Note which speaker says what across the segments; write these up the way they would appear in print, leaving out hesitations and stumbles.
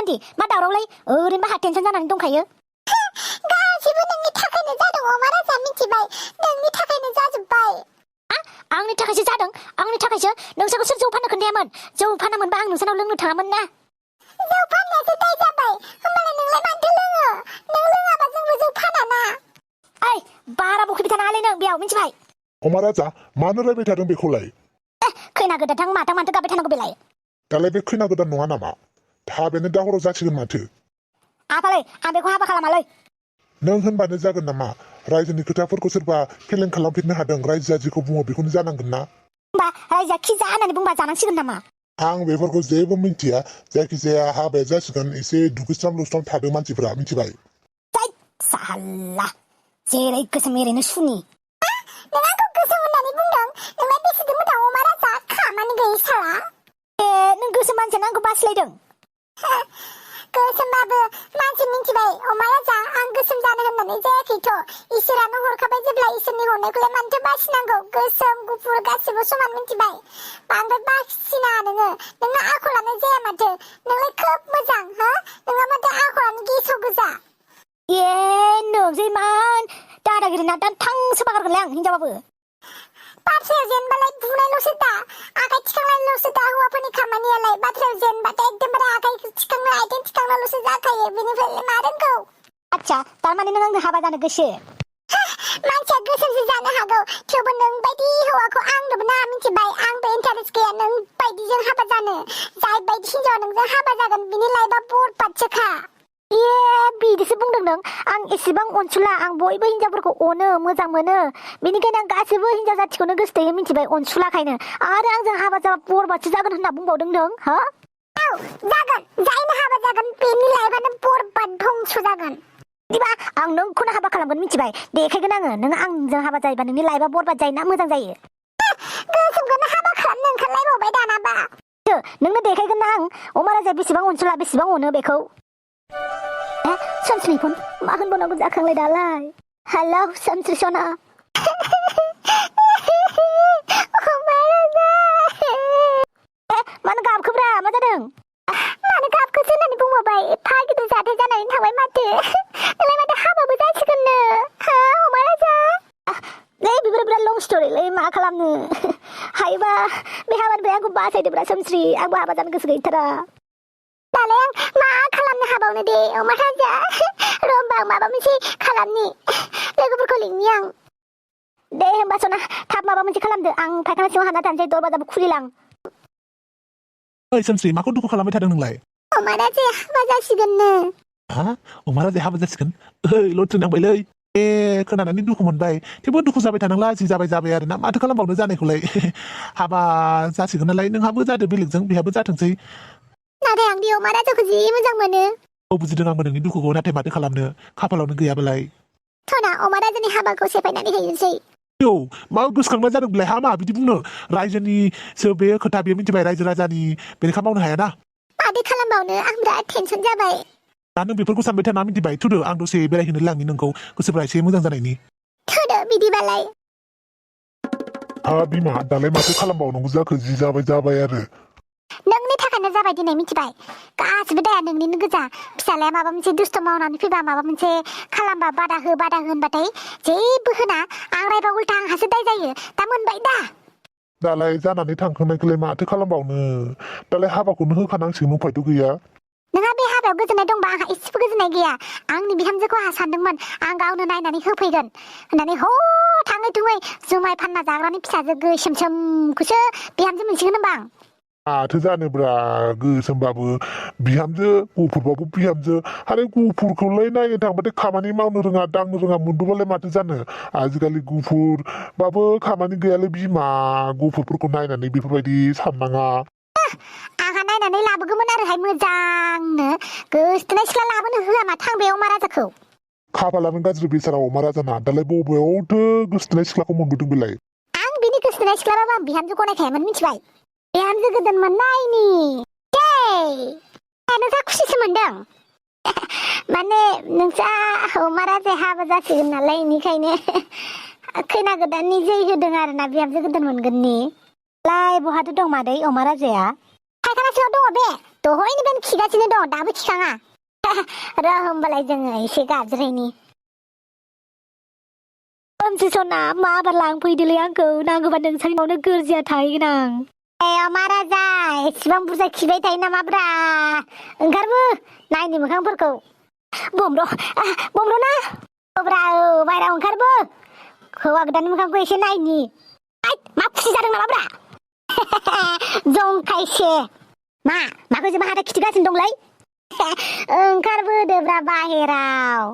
Speaker 1: दासान्दि मा दावरावलाय ओरैनो बाहा टेनसन जानानै दंखायो
Speaker 2: गासिबो नोंनि थाखायनो जादों अमा राजा मिथिबाय नोंनि थाखायनो जाजोब्बाय
Speaker 1: आंनि थाखायसो जादों आंनि थाखायसो नोंसोरखौ सोर जौ फाननो खोन्थायामोन जौ फानामोनबा आं नोंसानाव लोंनो थाङामोन ना
Speaker 2: जौ फाननायासो दाय जाबाय होमबालाय नोंलाय मानोथो लोङो नों लोङाबा जोंबो जौ फानाना
Speaker 1: ओइ बारा बखिबाय थानाङालै नों बेयाव मिथिबाय
Speaker 3: अमा राजा मानो रायबाय थादों बेखौलाय
Speaker 1: खैना गोदानथां माथो गाबबाय थानांगौ बेलाय
Speaker 3: दालाय बे खैना गोदान नङा नामा थाबैनो दा हराव जासिगोन माथो
Speaker 1: आफालै आं बेखौ हाबा खालामालै
Speaker 3: नों होनबानो जागोन नामा रायजोनि खोथाफोरखौ सोरबा फेलें खालामफिननो हादों रायजोआ जेखौ बुङो बेखौनो जानांगोन ना
Speaker 1: होमबा रायजोआ खि जा होननानै बुंबा जानांसिगोन नामा
Speaker 3: आं बेफोरखौ जेबो मिन्थिया जायखिजाया हाबाया जासिगोन एसे दुगैस्रां लोबस्रां थादों मानसिफ्रा मिथिबाय
Speaker 1: साला जेरै गोसोम एरैनो सुनि
Speaker 2: नों आंखौ गोसोम होननानै बुंदों नोंलाय बेसे मोजां अमा राजा खामानि गैयै साला
Speaker 1: नों गोसोम मानसियानो आंखौ बासिलायदों
Speaker 2: गोसोमबाबो मानसि मिथिबाय अमा राजा आं गोसोम जानो होननानै जायाखैथ' इसोरानो हरखाबाय जेब्ला इसोरनि हरनायखौलाय मानोथो बासिनांगौ गोसोम गुफुर गासिबो समान मिथिबाय बांद्राय बासिनाङा नोंना आखलानो जाया माथो नोंलाय खोब मोजां हा नोंहा माथो आखलानो गेसाव गोजा
Speaker 1: नोंजों मान दादागिरि ना थांसो बागारगोनलै आं हिनजावबाबो
Speaker 2: बाथ्रायाव जेनबालाय बुनायल'सो दा आखाइ थिखांनायल'सो दा हौवाफोरनि खामानियालाय बाथ्रायाव जेनबाथाय एकदमबारे आखाइ थिखांनो आथिं थिखांनाल'सो जाखायो बेनिफ्राय मा रोंगौ
Speaker 1: आच्छा थारमाने नों आंजों हाबा जानो गोसो
Speaker 2: मानसिया गोसोमसो जानो हागौ थेवबो नों बायदि हौवाखौ आंनोबो नाङा मिथिबाय आंबो इन्टारेस्ट गैया नों बायदिजों हाबा जानो जाय बायदि हिनजावा नोंजों हाबा जागोन बिनि लाइफआ बरबादसोखा
Speaker 1: बिदिसो बुंदों नों आं एसेबां अनसुला आं बयबो हिनजावफोरखौ अनो मोजां मोनो बेनिखायनो आं गासैबो हिनजाव जाथिखौनो गोसोथोयो मिथिबाय अनसुलाखायनो आरो आंजों हाबा जाबा बरबादसो जागोन होनना बुंबावदों नों हा
Speaker 2: औ जागोन जायनो हाबा जागोन बेनि लाइफआनो बरबाद धंस जागोन
Speaker 1: बिदिबा आं नोंखौनो हाबा खालामगोन मिथिबाय देखायगोन आङो नों आंजों हाबा जायोबा नोंनि लाइफआ बरबाद जायो ना मोजां जायो
Speaker 2: गोसोमखौनो हाबा खालामनो ओंखारलायबावबाय दानाबा
Speaker 1: नोंनो देखायगोन ना आं अमा राजाया बेसेबां अनसुला बेसेबां अनो बेखौ सानस्रि फन मा होनबावनांगौ जाखांलाय दालाय हेलौ सानस्रि सना मानो गाबखोब्रा मा जादों
Speaker 2: मानो गाबखोसो होननानै बुंबाय एफा गिदिर जाथाय जानानै थांबाय माथो नोंलाय माथो हाबाबो जासिगोननो हा अमा राजा
Speaker 1: बेफोर बिराद लं स्ट'रिलै मा खालामनो हायोबा बे हाबानिफ्राय आंखौ बासायदोब्रा सानस्रि आंबो हाबा जानो गोसो गैथारा
Speaker 2: दालाय आं मा खालामनो हाबावनो दे अमा राजा र' होमबा आं माबा मोनसे खालामनि लोगोफोरखौ लिंनि आं
Speaker 1: दे होमबा सना थाब माबा मोनसे खालामदो आं फायखाना सिङाव हाबना थानोसै दरवाजाबो खुलिलां
Speaker 4: ओइ सानस्रि माखौ दुखु खालामबाय थादों नोंलाय
Speaker 2: अमा राजाया हाबा जासिगोननो
Speaker 4: हा अमा राजाया हाबा जासिगोन ओइ लट्रि नांबायलै खोनानानै दुखु मोनबाय थेवबो दुखु जाबाय थानांला जि जाबाय आरो ना माथो खालामबावनो जानायखौलाय हाबा जासिगोन नालाय नोंहाबो जादो बेलेगजों बेहाबो जाथोंसै
Speaker 2: नाथाय आं बे अमा राजाखौ जि मोजां मोनो
Speaker 4: औ बुजिदों आंबो नोंनि दुखुखौ नाथाय माथो खालामनो खाफालावनो गैयाबालाय
Speaker 2: थना अमा राजानि हाबाखौ सेफायनानै होनोसै
Speaker 4: औ मा गोसोखांनाय जादों बेलाय हा मा बिदि बुंनो रायजोनिसो बे खोथा बेयो मिथिबाय रायजो राजानि बेरेखा मावनो हायाना
Speaker 2: माथो खालामबावनो आं बिराद टेनसन जाबाय
Speaker 4: दा नों बेफोरखौ सानबाय थाना मिथिबाय थुदो आं दसे बेरायहोनो लांनि नोंखौ गोसोफ्रा एसे मोजां जानायनि
Speaker 2: थोदो बिदिबालाय
Speaker 3: हा बिमा दालाय माथो खालामबावनांगौ जाखो जि जाबाय आरो
Speaker 2: नोंनि थाखायनो जाबाय दिनै मिथिबाय गासिबो दाया नोंनिनो गोजा फिसालाया माबा मोनसे दुस्थ' मावनानै फैबा माबा मोनसे खालामबा बादा हो होनबाथाय जेबो होना आं रायबा उल्था आंहासो दाय जायो दा मोनबाय दा
Speaker 3: दालाय जानानै थांखांनायखौलाय माथो खालामबावनो दालाय हाबाखौनो होखानांसिगोन उफायथ' गैया
Speaker 2: नोंहा बे हाबायाव गोजोननाय दंबा आंहा एसेबो गोजोननाय गैया आंनि बिहामजोखौ आंहा सानदोंमोन आं गावनो नायनानै होफैगोन होननानै थाङै थुङै जुमाय फानना जाग्रानि फिसाजो गोसोमखौसो बिहामजो मोनसिगोन होनबा आं
Speaker 3: माथो जानोब्रा गोसोमबाबो बिहामजो गुफुरबाबो बिहामजो आरो गुफुरखौलाय नायनो थांबाथाय खामानि मावनो रोङा दांनो रोङा मोनबोबालाय माथो जानो आजिखालि गुफुरबाबो खामानि गैयालै बिमा गुफुरफोरखौ नायनानै बेफोरबायदि साननाङा
Speaker 2: आंहा नायनानै लाबोगौमोन आरोहाय मोजांनो गोसथोनाय सिख्ला लाबोनो होआ माथो आं बे अमा राजाखौ
Speaker 3: खाफालानो गाज्रि बेसारा अमा राजाना दालाय बबेयावथो गोसथोनाय सिख्लाखौ मोनबोदों बेलाय
Speaker 2: आं बिनि गोसथोनाय सिख्लाबाबो आं बिहामजो गनायखायामोन मिथिबाय बिहामजो गोदान मोननायनि नोंसा खुसिसो मोनदों माने नोंसा अमा राजाया हाबा जासिगोन नालाय बेनिखायनो खैना गोदाननि जै होदों आरोना बिहामजो गोदान मोनगोननि
Speaker 1: लाय बहाथो दं मादै अमा राजाया
Speaker 2: फायखानासो बबेयाव दङ बे दहायनिफ्रायनो खिगासिनो दं दाबो खिखाङा र' होमबालाय जोङो एसे गाबज्रिनि
Speaker 1: खोमसिसना माबार लांफैदोलै आंखौ नांगौबा नोंसानि न'आवनो गोरजिया थाहैगोन आं
Speaker 2: ए महाराजा एसेबां बुरजा खिबाय थायो नामाब्रा ओंखारबो नायनि मोखांफोरखौ
Speaker 1: बमर' ना
Speaker 2: ब्रा औ बायराव ओंखारबो हौवा गोदाननि मोखांखौ एसे नायनि
Speaker 1: मा खुसि जादों नामाब्रा
Speaker 2: जंखायसे
Speaker 1: माखौ जेबो हाथा खिथिगासिनो दंलै
Speaker 2: ओंखारबोदोब्रा बाहेराव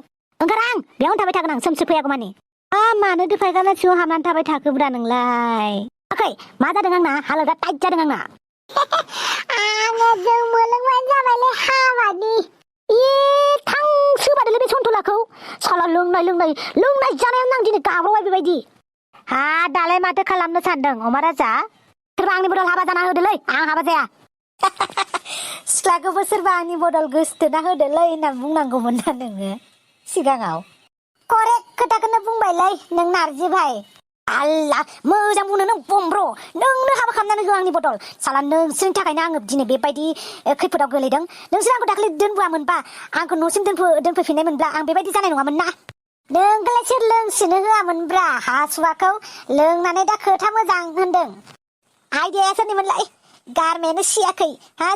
Speaker 1: ओंखार आं बेयावनो थाबाय थागोन आं सोमसो फैयागौ मानि मानो दोफायगाना सिङाव हाबनानै थाबाय थाखोब्रा नोंलाय मा जादों आंना हालोदा टाइट जादों आंना
Speaker 2: आङो जौ मोलोंबानो जाबायलै हाबानि
Speaker 1: सोबादोलै बे सन्थलाखौ साला लोंनाय जानायाव आं दिनै गाब्रबाय बेबायदि दालाय माथो खालामनो सानदों अमा राजा सोरबा आंनि बदल हाबा जाना होदोलै आं हाबा जाया सिख्लाखौबो सोरबा आंनि बदल गोसथोना होदोलै होनना बुंनांगौमोन ना नोङो सिगाङाव
Speaker 2: करेक्ट खोथाखौनो बुंबायलै नों नारजि भाई
Speaker 1: आल्ला मोजां बुंनो नों बमब्र नोंनो हाबा खालामनानै हो आंनि बदल साला नोंसोरनि थाखायनो आङो दिनै बेबायदि खैफोदाव गोलैदों नोंसोर आंखौ दाखालि दोनबोआमोनबा आंखौ न'सिम दोनफैफिननाय मोनब्ला आं बेबायदि जानाय नङामोन ना
Speaker 2: नोंखौलाय सोर लोंसिनो होआमोनब्रा हासुवाखौ लोंनानै दा खोथा मोजां होनदों
Speaker 1: आइडियाया सोरनिमोनलाय गारमायानो सियाखै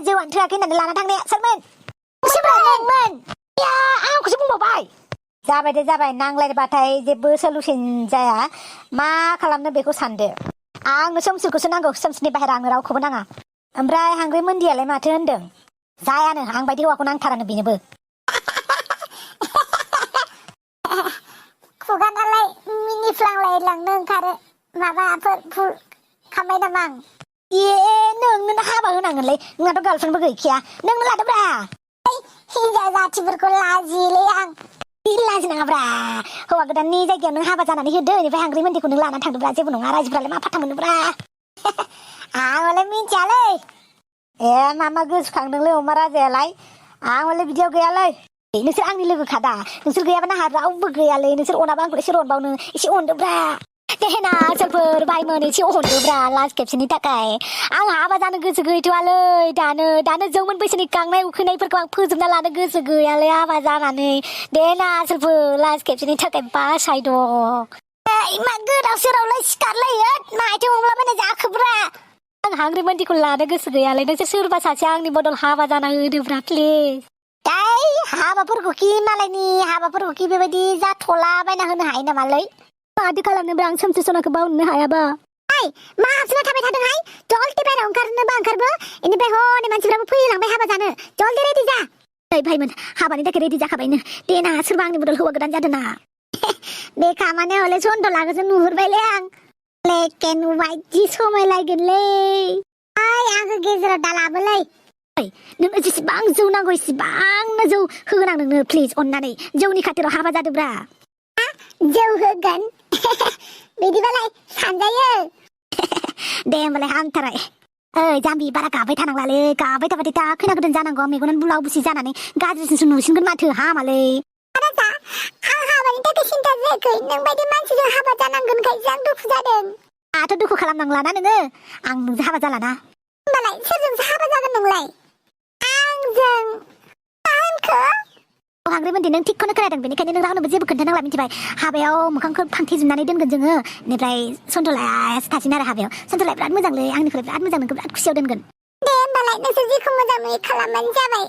Speaker 1: जौआनो थोआखै होननानै लाना थांनाया सोरमोन
Speaker 2: नोंमोन
Speaker 1: आंखौसो बुंबावबाय जाबाय दे जाबाय नांलायबाथाय जेबो सलुसन जाया मा खालामनो बेखौ सानदो आंनो सोमसोरखौसो नांगौ सोमसोरनि बाहेरा आंनो रावखौबो नाङा ओमफ्राय हांग्रि मोन्दियालाय माथो होनदों जायानो आं बायदि हौवाखौ नांथारानो बेनोबो
Speaker 2: खुगा नालाय मिनिफ्लांलाय लांनो ओंखारो माबाफोर भुल खालामबाय नामा आं
Speaker 1: नोंनो हाबा होनांगोनलै नोंनाथ' गार्लफ्रेन्डबो गैखाया नोंनो लादोब्रा
Speaker 2: हिनजाव जाथिफोरखौ लाजियोलै आं
Speaker 1: लाजिनाङाब्रा हौवा गोदाननि जायगायाव नों हाबा जानानै होदो बेनिफ्राय हांग्रि मोन्दिखौ नों लानानै थांदोब्रा जेबो नङा रायजोफ्रालाय मा फाथा मोनोब्रा
Speaker 2: आं हले मिन्थियालै
Speaker 1: मा गोसोखांदोंलै अमा राजायालाय आं हले बिदियाव गैयालै नोंसोर आंनि लोगोखादा नोंसोर गैयाबा आंहा रावबो गैयालै नोंसोर अनाबा आंखौ एसे अनबावनो एसे अनदोब्रा देना सोरफोर बायमोन एसे अनदोब्रा लास्ट खेबसेनि थाखाय आं हाबा जानो गोसो गैथ'वालै दानो जौमोन बैसोनि गांनाय उखैनायफोरखौ आं फोजोबना लानो गोसो गैयालै हाबा जानानै देना सोरफोर लास्ट खेबसेनि थाखाय बासायद'
Speaker 2: मा गोदाव सोरावलाय सिखारलायो माथो हमलाबायनाय जाखोब्रा
Speaker 1: आं हांग्रि मोन्दिखौ लानो गोसो गैयालै नोंसोर सोरबा सासे आंनि बदल हाबा जाना होदोब्रा प्लिज
Speaker 2: हाबाफोरखौ मालायनि हाबाफोरखौ बेबायदि जाथ'लाबायना होनो हायो नामालै
Speaker 1: माथो खालामनोब्रा आं सोमसि सनाखौ बावनो हायाबा
Speaker 2: मा हाबसोना थाबाय थादोंहाय जल्दि बायराव ओंखारनोबा ओंखारबो इनिफ्राय हनै मानसिफ्राबो फैलांबाय हाबा जानो जल्दि रेडि जा
Speaker 1: भाइमोन हाबानि थाखाय रेडि जाखाबायनो देना सोरबा आंनि बदल हौवा गोदान जादों ना
Speaker 2: बे खामानि हले सन्थलाखौसो नुहुरबायलै आं ब्लेक एन्ड व्हाइट जि समायलायगोनलै आंखौ गेजेराव दालाबोलै
Speaker 1: नोंनो जेसेबां जौ नांगौ एसेबांनो जौ होगोन आं नोंनो प्लिज अननानै जौनि खाथिराव हाबा जादोब्रा
Speaker 2: जौ होगोन बिदिबालाय सानजायो
Speaker 1: दे होमबालाय हामथारबाय जाम्बि बारा गाबाय थानांलालै गाबाय थाबाथाय दा खैना गोदान जानांगौ मेगनानो बुलाव बुसि जानानै गाज्रिसिनसो नुसिनगोन माथो हामालै
Speaker 2: आं हाबानि थाखाय सिन्था जायाखै नों बायदि मानसिजों हाबा जानांगोनखाय आं दुखु जादों
Speaker 1: दाथ' दुखु खालामनांलाना नोङो आं नोंजों हाबा जालाना
Speaker 2: होमबालाय सोरजोंसो हाबा जागोन नोंलाय आंजों
Speaker 1: हांग्रि मोन्दै नों थिगखौनो खोनादों बेनिखायनो नों रावनोबो जेबो खोन्थानांला मिथिबाय हाबायाव मोखांखौ फांथेजोबनानै दोनगोन जोङो बेनिफ्राय सन्थलायासो थासिगोन आरो हाबायाव सन्थलाया बिराद मोजांलै आंनिख्रुइ बिराद मोजां नोंखौ बिराद खुसियाव दोनगोन
Speaker 2: दे होमबालाय नोंसोर जेखौ मोजां नुयो खालामबानो जाबाय